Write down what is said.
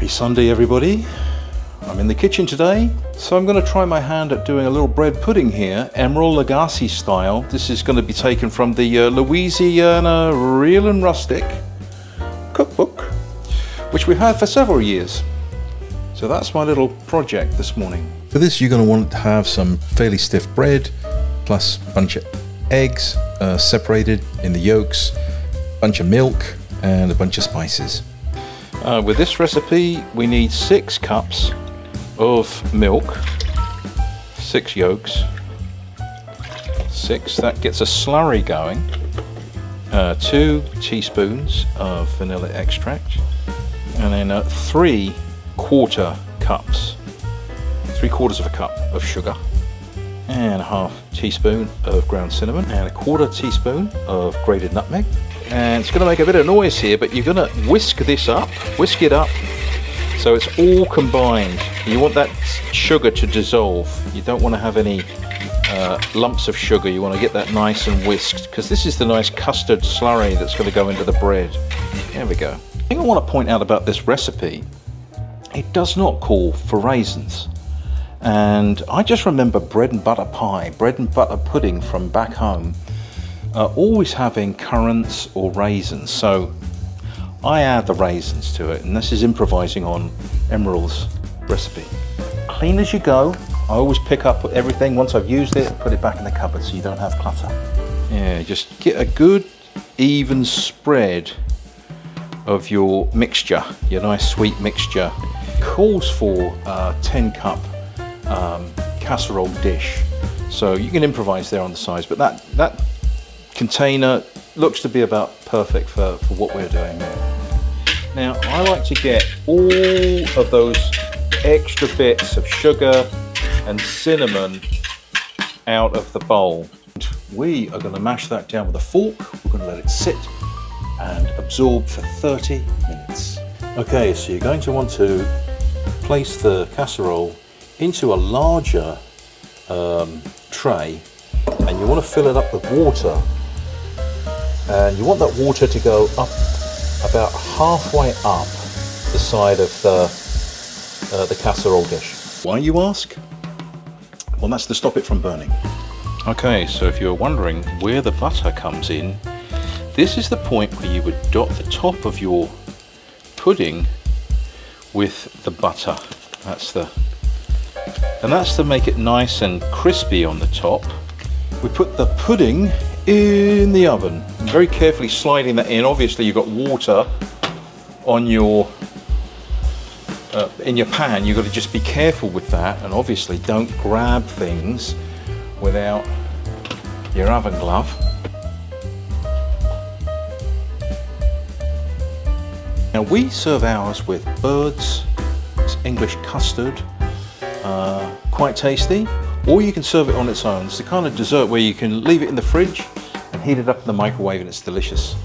Sunday, everybody. I'm in the kitchen today, so I'm going to try my hand at doing a little bread pudding here, Emeril Lagasse style. This is going to be taken from the Louisiana Real and Rustic cookbook, which we've had for several years. So that's my little project this morning. For this, you're going to want to have some fairly stiff bread, plus a bunch of eggs separated in the yolks, a bunch of milk, and a bunch of spices. With this recipe, we need 6 cups of milk, 6 yolks, 6, that gets a slurry going, 2 teaspoons of vanilla extract, and then 3 quarter cups, 3/4 of a cup of sugar, and a half teaspoon of ground cinnamon, and a 1/4 teaspoon of grated nutmeg. And it's going to make a bit of noise here, but you're going to whisk it up, so it's all combined. You want that sugar to dissolve. You don't want to have any lumps of sugar. You want to get that nice and whisked, because this is the nice custard slurry that's going to go into the bread. There we go. The thing I want to point out about this recipe, it does not call for raisins. And I just remember bread and butter pie, bread and butter pudding from back home, always having currants or raisins. So I add the raisins to it, and this is improvising on Emeril's recipe. Clean as you go. I always pick up everything once I've used it and put it back in the cupboard so you don't have clutter. Yeah, just get a good even spread of your mixture, your nice sweet mixture. Calls for a 10-cup casserole dish, so you can improvise there on the size, but that container looks to be about perfect for what we're doing here. Now I like to get all of those extra bits of sugar and cinnamon out of the bowl. We are going to mash that down with a fork. We're going to let it sit and absorb for 30 minutes. Okay, so you're going to want to place the casserole into a larger tray, and you want to fill it up with water. And you want that water to go up about halfway up the side of the casserole dish. Why, you ask? Well, that's to stop it from burning. Okay, so if you're wondering where the butter comes in, this is the point where you would dot the top of your pudding with the butter. That's to make it nice and crispy on the top. We put the pudding in the oven, very carefully sliding that in. Obviously you've got water on your in your pan. You've got to just be careful with that, and obviously don't grab things without your oven glove. Now we serve ours with birds, it's English custard, quite tasty, or you can serve it on its own. It's the kind of dessert where you can leave it in the fridge and heat it up in the microwave, and it's delicious.